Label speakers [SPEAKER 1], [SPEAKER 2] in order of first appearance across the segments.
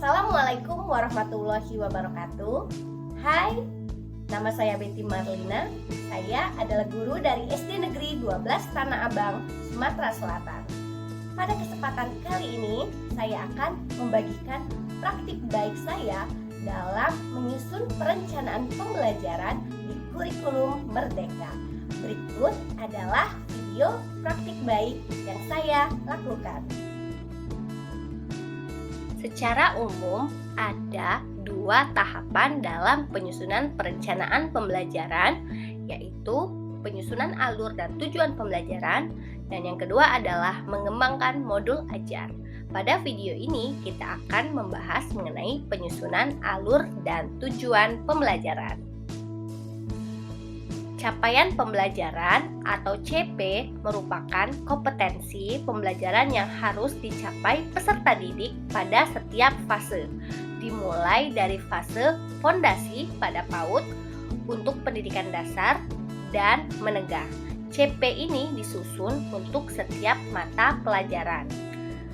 [SPEAKER 1] Assalamualaikum warahmatullahi wabarakatuh. Hai, nama saya Betty Marlina. Saya adalah guru dari SD Negeri 12 Tanah Abang, Sumatera Selatan. Pada kesempatan kali ini, saya akan membagikan praktik baik saya dalam menyusun perencanaan pembelajaran di kurikulum Merdeka. Berikut adalah video praktik baik yang saya lakukan. Secara umum, ada dua tahapan dalam penyusunan perencanaan pembelajaran, yaitu penyusunan alur dan tujuan pembelajaran, dan yang kedua adalah mengembangkan modul ajar. Pada video ini, kita akan membahas mengenai penyusunan alur dan tujuan pembelajaran. Capaian pembelajaran atau CP merupakan kompetensi pembelajaran yang harus dicapai peserta didik pada setiap fase, dimulai dari fase fondasi pada PAUD untuk pendidikan dasar dan menengah. CP ini disusun untuk setiap mata pelajaran.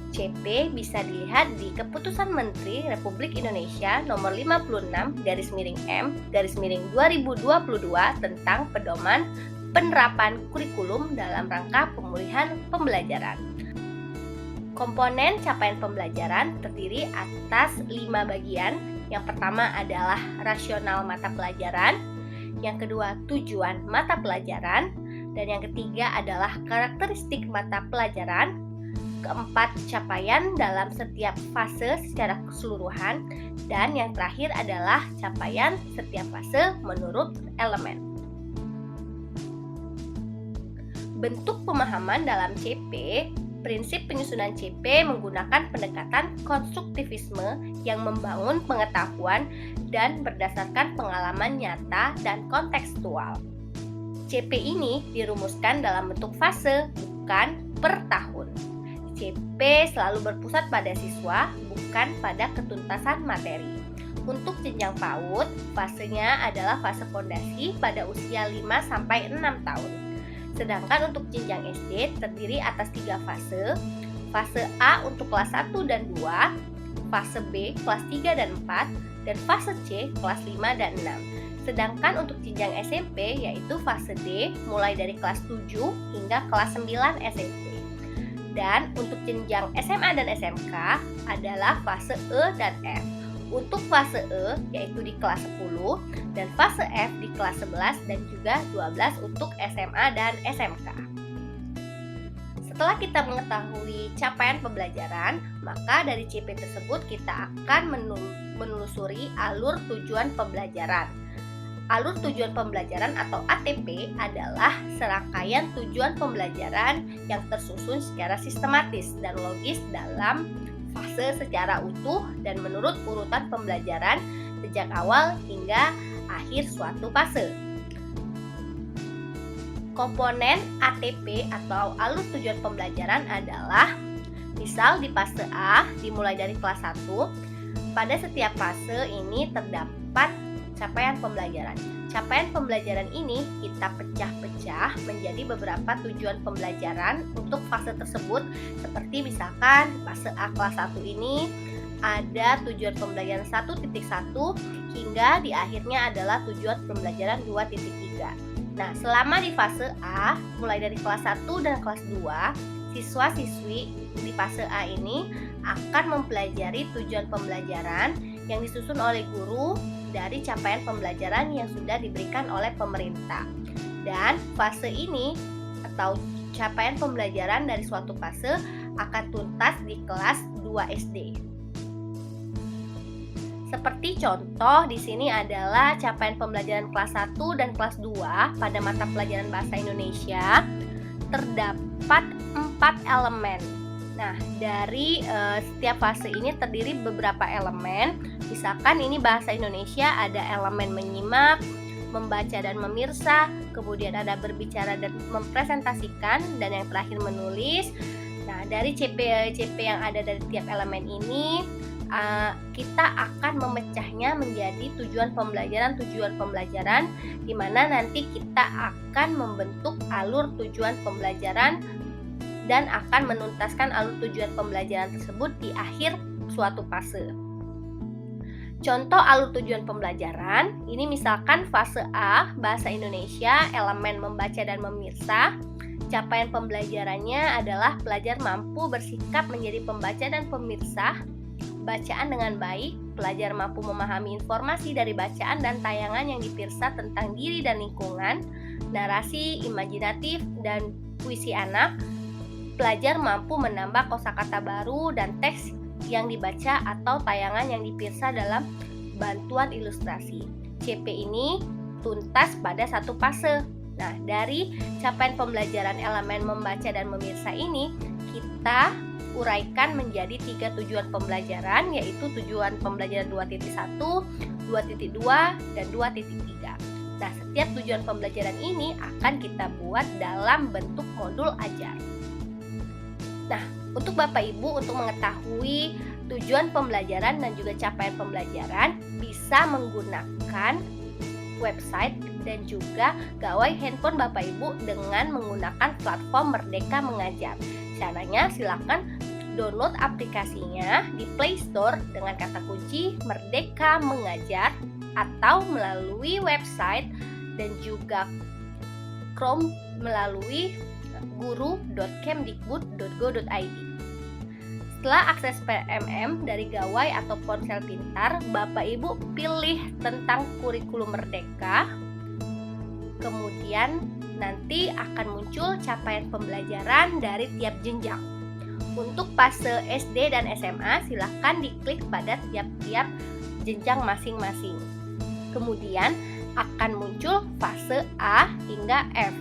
[SPEAKER 1] CP bisa dilihat di Keputusan Menteri Republik Indonesia Nomor 56/M/2022 tentang pedoman penerapan kurikulum dalam rangka pemulihan pembelajaran. Komponen capaian pembelajaran terdiri atas 5 bagian. Yang pertama adalah rasional mata pelajaran, yang kedua tujuan mata pelajaran, dan yang ketiga adalah karakteristik mata pelajaran. Keempat, capaian dalam setiap fase secara keseluruhan, dan yang terakhir adalah capaian setiap fase menurut elemen. Bentuk pemahaman dalam CP. Prinsip penyusunan CP menggunakan pendekatan konstruktivisme yang membangun pengetahuan dan berdasarkan pengalaman nyata dan kontekstual. CP ini dirumuskan dalam bentuk fase, bukan per tahun. CP selalu berpusat pada siswa, bukan pada ketuntasan materi. Untuk jenjang PAUD, fasenya adalah fase fondasi pada usia 5-6 tahun. Sedangkan untuk jenjang SD terdiri atas 3 fase. Fase A untuk kelas 1 dan 2, fase B kelas 3 dan 4, dan fase C kelas 5 dan 6. Sedangkan untuk jenjang SMP yaitu fase D mulai dari kelas 7 hingga kelas 9 SMP. Dan untuk jenjang SMA dan SMK adalah fase E dan F. Untuk fase E yaitu di kelas 10 dan fase F di kelas 11 dan juga 12 untuk SMA dan SMK. Setelah kita mengetahui capaian pembelajaran, maka dari CP tersebut kita akan menelusuri alur tujuan pembelajaran. Alur tujuan pembelajaran atau ATP adalah serangkaian tujuan pembelajaran yang tersusun secara sistematis dan logis dalam fase secara utuh dan menurut urutan pembelajaran sejak awal hingga akhir suatu fase. Komponen ATP atau alur tujuan pembelajaran adalah misal di fase A dimulai dari kelas 1. Pada setiap fase ini terdapat capaian pembelajaran. Capaian pembelajaran ini kita pecah-pecah menjadi beberapa tujuan pembelajaran untuk fase tersebut. Seperti misalkan fase A kelas 1 ini ada tujuan pembelajaran 1.1 hingga di akhirnya adalah tujuan pembelajaran 2.3. Nah, selama di fase A mulai dari kelas 1 dan kelas 2, siswa-siswi di fase A ini akan mempelajari tujuan pembelajaran yang disusun oleh guru dari capaian pembelajaran yang sudah diberikan oleh pemerintah. Dan fase ini atau capaian pembelajaran dari suatu fase akan tuntas di kelas 2 SD. Seperti contoh di sini adalah capaian pembelajaran kelas 1 dan kelas 2 pada mata pelajaran bahasa Indonesia terdapat 4 elemen. Nah, dari setiap fase ini terdiri beberapa elemen. Misalkan ini bahasa Indonesia ada elemen menyimak, membaca dan memirsa, kemudian ada berbicara dan mempresentasikan, dan yang terakhir menulis. Nah, dari CP yang ada dari tiap elemen ini, kita akan memecahnya menjadi tujuan pembelajaran, di mana nanti kita akan membentuk alur tujuan pembelajaran dan akan menuntaskan alur tujuan pembelajaran tersebut di akhir suatu fase. Contoh alur tujuan pembelajaran, ini misalkan fase A, Bahasa Indonesia, elemen membaca dan memirsa. Capaian pembelajarannya adalah pelajar mampu bersikap menjadi pembaca dan pemirsa, bacaan dengan baik, pelajar mampu memahami informasi dari bacaan dan tayangan yang dipirsa tentang diri dan lingkungan, narasi, imajinatif, dan puisi anak, pelajar mampu menambah kosakata baru dan teks yang dibaca atau tayangan yang dipirsa dalam bantuan ilustrasi. CP ini tuntas pada satu fase. Nah, dari capaian pembelajaran elemen membaca dan memirsa ini, kita uraikan menjadi 3 tujuan pembelajaran, yaitu tujuan pembelajaran 2.1, 2.2, dan 2.3. Nah, setiap tujuan pembelajaran ini akan kita buat dalam bentuk modul ajar. Nah, untuk Bapak Ibu untuk mengetahui tujuan pembelajaran dan juga capaian pembelajaran bisa menggunakan website dan juga gawai handphone Bapak Ibu dengan menggunakan platform Merdeka Mengajar. Caranya silakan download aplikasinya di Play Store dengan kata kunci Merdeka Mengajar atau melalui website dan juga Chrome melalui guru.kemdikbud.go.id. Setelah akses PMM dari gawai atau ponsel pintar, Bapak Ibu pilih tentang kurikulum merdeka. Kemudian nanti akan muncul capaian pembelajaran dari tiap jenjang. Untuk fase SD dan SMA silakan diklik pada tiap-tiap jenjang masing-masing. Kemudian akan muncul fase A hingga F.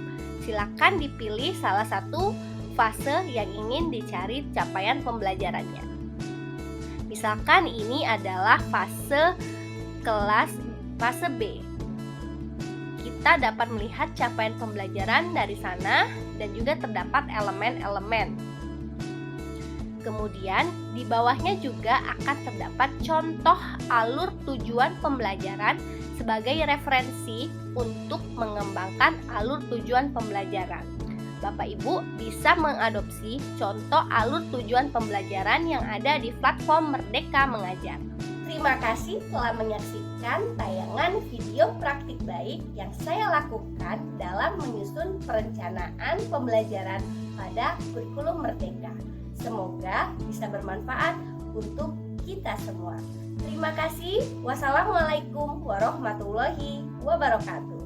[SPEAKER 1] Silakan dipilih salah satu fase yang ingin dicari capaian pembelajarannya. Misalkan ini adalah fase B. Kita dapat melihat capaian pembelajaran dari sana dan juga terdapat elemen-elemen. Kemudian di bawahnya juga akan terdapat contoh alur tujuan pembelajaran sebagai referensi untuk mengembangkan alur tujuan pembelajaran. Bapak Ibu bisa mengadopsi contoh alur tujuan pembelajaran yang ada di platform Merdeka Mengajar. Terima kasih telah menyaksikan tayangan video praktik baik yang saya lakukan dalam menyusun perencanaan pembelajaran pada kurikulum Merdeka. Semoga bisa bermanfaat untuk kita semua. Terima kasih. Wassalamualaikum warahmatullahi wabarakatuh.